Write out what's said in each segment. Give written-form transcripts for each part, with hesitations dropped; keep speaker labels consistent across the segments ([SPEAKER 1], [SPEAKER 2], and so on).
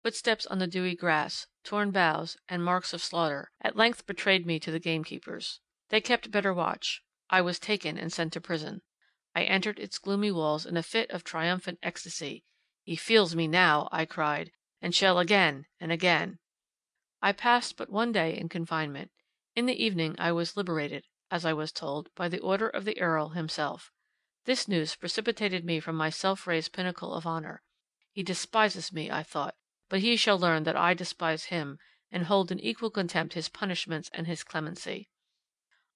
[SPEAKER 1] Footsteps on the dewy grass, torn boughs, and marks of slaughter, at length betrayed me to the gamekeepers. They kept better watch. I was taken and sent to prison. I entered its gloomy walls in a fit of triumphant ecstasy. "He feels me now," I cried, "and shall again and again." I passed but one day in confinement. In the evening I was liberated, as I was told, by the order of the Earl himself. This news precipitated me from my self-raised pinnacle of honour. He despises me, I thought, but he shall learn that I despise him, and hold in equal contempt his punishments and his clemency.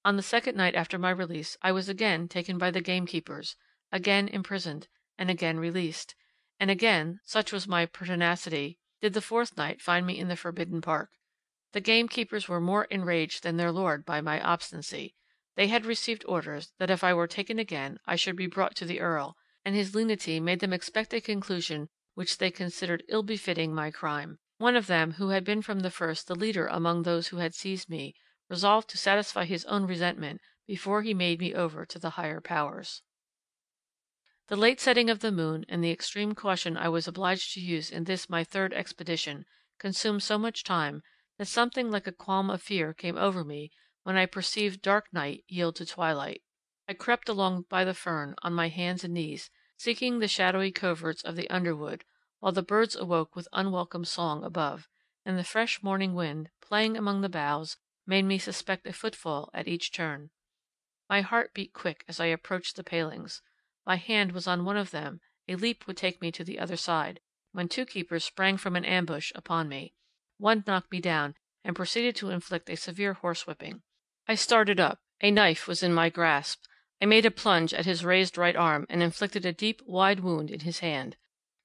[SPEAKER 1] On the second night after my release I was again taken by the gamekeepers, again imprisoned, and again released, and again, such was my pertinacity, did the fourth night find me in the forbidden park. The gamekeepers were more enraged than their lord by my obstinacy. They had received orders that if I were taken again I should be brought to the Earl, and his lenity made them expect a conclusion which they considered ill befitting my crime. One of them, who had been from the first the leader among those who had seized me, resolved to satisfy his own resentment before he made me over to the higher powers. The late setting of the moon, and the extreme caution I was obliged to use in this my third expedition, consumed so much time, that something like a qualm of fear came over me when I perceived dark night yield to twilight. I crept along by the fern, on my hands and knees, seeking the shadowy coverts of the underwood, while the birds awoke with unwelcome song above, and the fresh morning wind, playing among the boughs, made me suspect a footfall at each turn. My heart beat quick as I approached the palings. My hand was on one of them, a leap would take me to the other side, when two keepers sprang from an ambush upon me. One knocked me down, and proceeded to inflict a severe horsewhipping. I started up. A knife was in my grasp. I made a plunge at his raised right arm, and inflicted a deep, wide wound in his hand.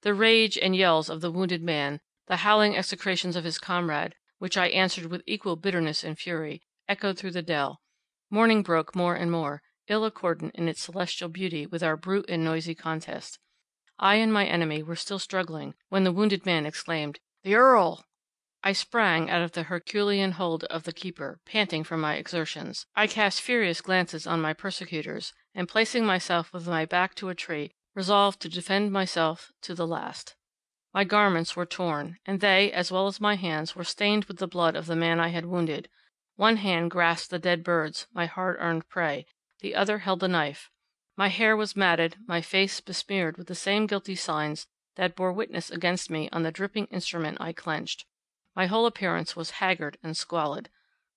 [SPEAKER 1] The rage and yells of the wounded man, the howling execrations of his comrade, which I answered with equal bitterness and fury, echoed through the dell. Morning broke more and more, ill accordant in its celestial beauty with our brute and noisy contest. I and my enemy were still struggling, when the wounded man exclaimed, "The Earl!" I sprang out of the Herculean hold of the keeper, panting from my exertions. I cast furious glances on my persecutors, and placing myself with my back to a tree, resolved to defend myself to the last. My garments were torn, and they, as well as my hands, were stained with the blood of the man I had wounded. One hand grasped the dead birds, my hard-earned prey, the other held the knife. My hair was matted, my face besmeared with the same guilty signs that bore witness against me on the dripping instrument I clenched. My whole appearance was haggard and squalid.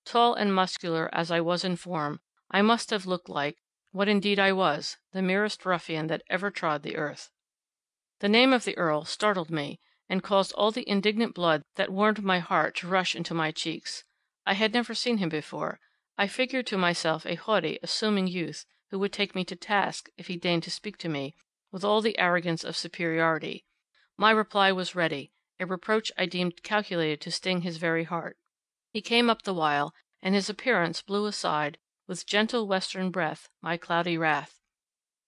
[SPEAKER 1] Tall and muscular as I was in form, I must have looked like, what indeed I was, the merest ruffian that ever trod the earth. The name of the Earl startled me, and caused all the indignant blood that warmed my heart to rush into my cheeks. I had never seen him before. I figured to myself a haughty, assuming youth, who would take me to task if he deigned to speak to me, with all the arrogance of superiority. My reply was ready, a reproach I deemed calculated to sting his very heart. He came up the while, and his appearance blew aside, with gentle western breath, my cloudy wrath.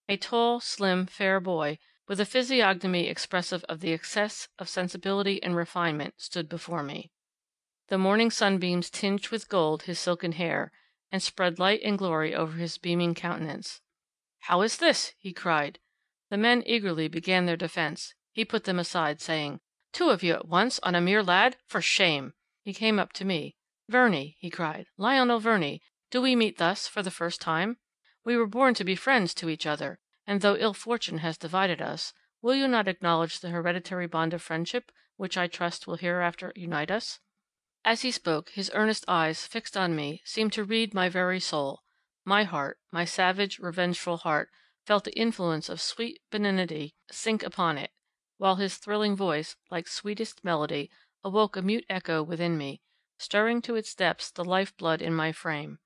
[SPEAKER 1] A tall, slim, fair boy, with a physiognomy expressive of the excess of sensibility and refinement, stood before me. The morning sunbeams tinged with gold his silken hair, and spread light and glory over his beaming countenance. "How is this?" he cried. The men eagerly began their defence. He put them aside, saying, "Two of you at once on a mere lad? For shame!" He came up to me. "Verney," he cried, "Lionel Verney, do we meet thus for the first time? We were born to be friends to each other, and though ill fortune has divided us, will you not acknowledge the hereditary bond of friendship, which I trust will hereafter unite us?" As he spoke, his earnest eyes, fixed on me, seemed to read my very soul. My heart, my savage, revengeful heart, felt the influence of sweet benignity sink upon it, while his thrilling voice, like sweetest melody, awoke a mute echo within me, stirring to its depths the life-blood in my frame.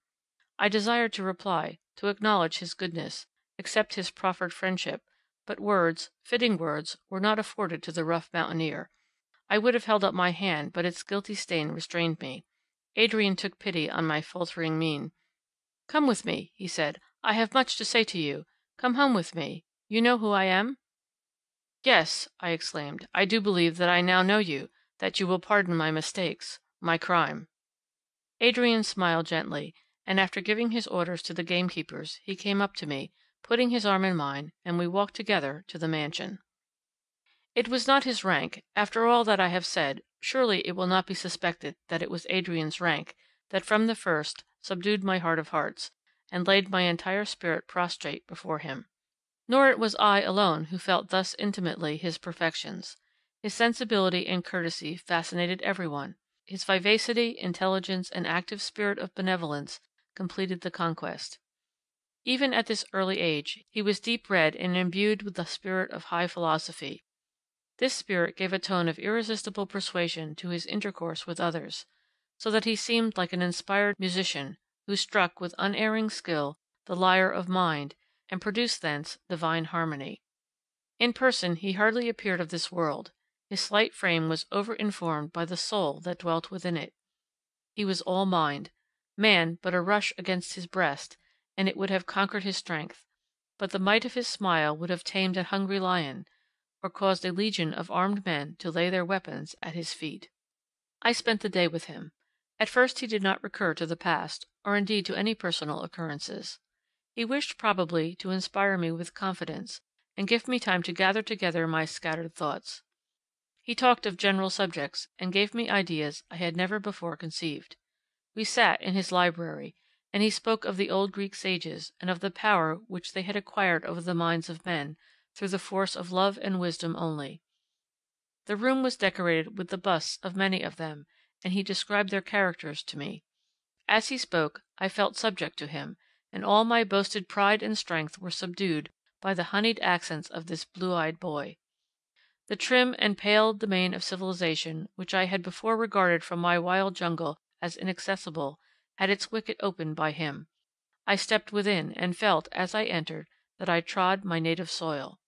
[SPEAKER 1] I desired to reply, to acknowledge his goodness, accept his proffered friendship, but words, fitting words, were not afforded to the rough mountaineer. I would have held up my hand, but its guilty stain restrained me. Adrian took pity on my faltering mien. "Come with me," he said. "I have much to say to you. Come home with me. You know who I am?" "Yes," I exclaimed, "I do believe that I now know you, that you will pardon my mistakes, my crime." Adrian smiled gently, and after giving his orders to the gamekeepers, he came up to me, putting his arm in mine, and we walked together to the mansion. It was not his rank. After all that I have said, surely it will not be suspected that it was Adrian's rank that from the first subdued my heart of hearts, and laid my entire spirit prostrate before him. Nor it was I alone who felt thus intimately his perfections. His sensibility and courtesy fascinated everyone. His vivacity, intelligence, and active spirit of benevolence completed the conquest. Even at this early age, he was deep read and imbued with the spirit of high philosophy. This spirit gave a tone of irresistible persuasion to his intercourse with others, so that he seemed like an inspired musician, who struck with unerring skill the lyre of mind, and produced thence divine harmony. In person he hardly appeared of this world; his slight frame was over-informed by the soul that dwelt within it. He was all mind; man but a rush against his breast, and it would have conquered his strength; but the might of his smile would have tamed a hungry lion, or caused a legion of armed men to lay their weapons at his feet. I spent the day with him. At first he did not recur to the past, or indeed to any personal occurrences. He wished probably to inspire me with confidence, and give me time to gather together my scattered thoughts. He talked of general subjects, and gave me ideas I had never before conceived. We sat in his library, and he spoke of the old Greek sages, and of the power which they had acquired over the minds of men, through the force of love and wisdom only. The room was decorated with the busts of many of them, and he described their characters to me. As he spoke, I felt subject to him, and all my boasted pride and strength were subdued by the honeyed accents of this blue-eyed boy. The trim and pale domain of civilization, which I had before regarded from my wild jungle as inaccessible, had its wicket opened by him. I stepped within, and felt, as I entered, that I trod my native soil.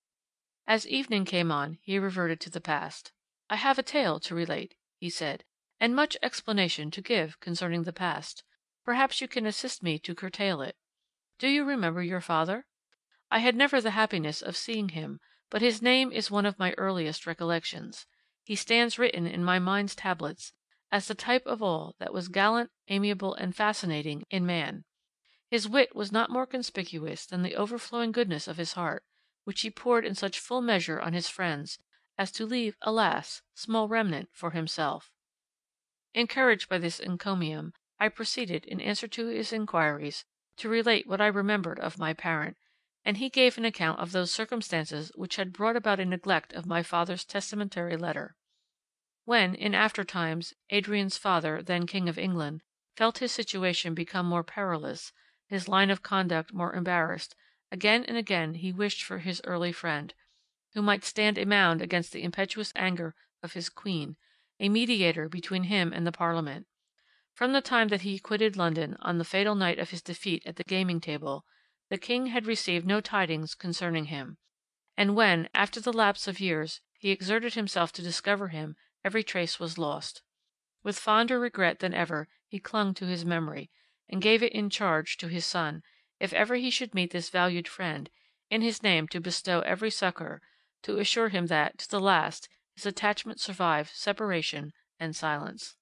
[SPEAKER 1] As evening came on, he reverted to the past. "I have a tale to relate," he said, "and much explanation to give concerning the past. Perhaps you can assist me to curtail it. Do you remember your father? I had never the happiness of seeing him, but his name is one of my earliest recollections. He stands written in my mind's tablets, as the type of all that was gallant, amiable, and fascinating in man. His wit was not more conspicuous than the overflowing goodness of his heart, which he poured in such full measure on his friends, as to leave, alas! small remnant for himself." Encouraged by this encomium, I proceeded, in answer to his inquiries, to relate what I remembered of my parent, and he gave an account of those circumstances which had brought about a neglect of my father's testamentary letter. When, in after times, Adrian's father, then King of England, felt his situation become more perilous, his line of conduct more embarrassed, again and again he wished for his early friend, who might stand a mound against the impetuous anger of his queen, a mediator between him and the Parliament. From the time that he quitted London on the fatal night of his defeat at the gaming table, the king had received no tidings concerning him; and when, after the lapse of years, he exerted himself to discover him, every trace was lost. With fonder regret than ever he clung to his memory, and gave it in charge to his son, if ever he should meet this valued friend, in his name to bestow every succour, to assure him that, to the last, his attachment survived separation and silence.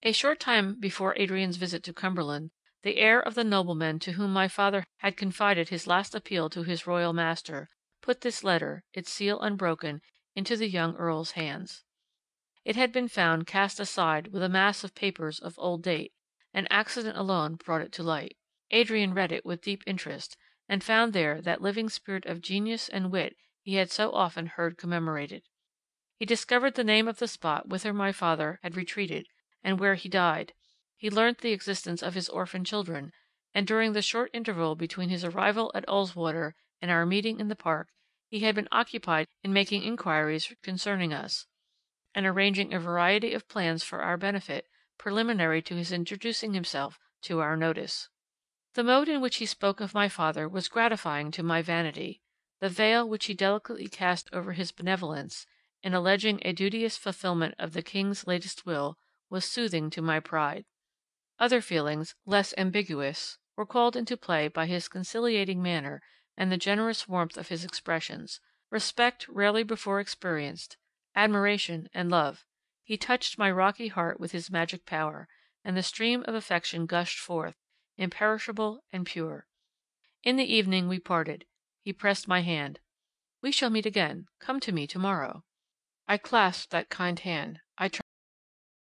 [SPEAKER 1] A short time before Adrian's visit to Cumberland, the heir of the nobleman to whom my father had confided his last appeal to his royal master, put this letter, its seal unbroken, into the young Earl's hands. It had been found cast aside with a mass of papers of old date, and accident alone brought it to light. Adrian read it with deep interest, and found there that living spirit of genius and wit he had so often heard commemorated. He discovered the name of the spot whither my father had retreated, and where he died; he learnt the existence of his orphan children, and during the short interval between his arrival at Ulswater and our meeting in the park, he had been occupied in making inquiries concerning us, and arranging a variety of plans for our benefit, preliminary to his introducing himself to our notice. The mode in which he spoke of my father was gratifying to my vanity; the veil which he delicately cast over his benevolence, in alleging a duteous fulfilment of the king's latest will, was soothing to my pride. Other feelings, less ambiguous, were called into play by his conciliating manner and the generous warmth of his expressions; respect rarely before experienced, admiration, and love. He touched my rocky heart with his magic power, and the stream of affection gushed forth, imperishable and pure. In the evening we parted. He pressed my hand. We shall meet again. Come to me to morrow." I clasped that kind hand.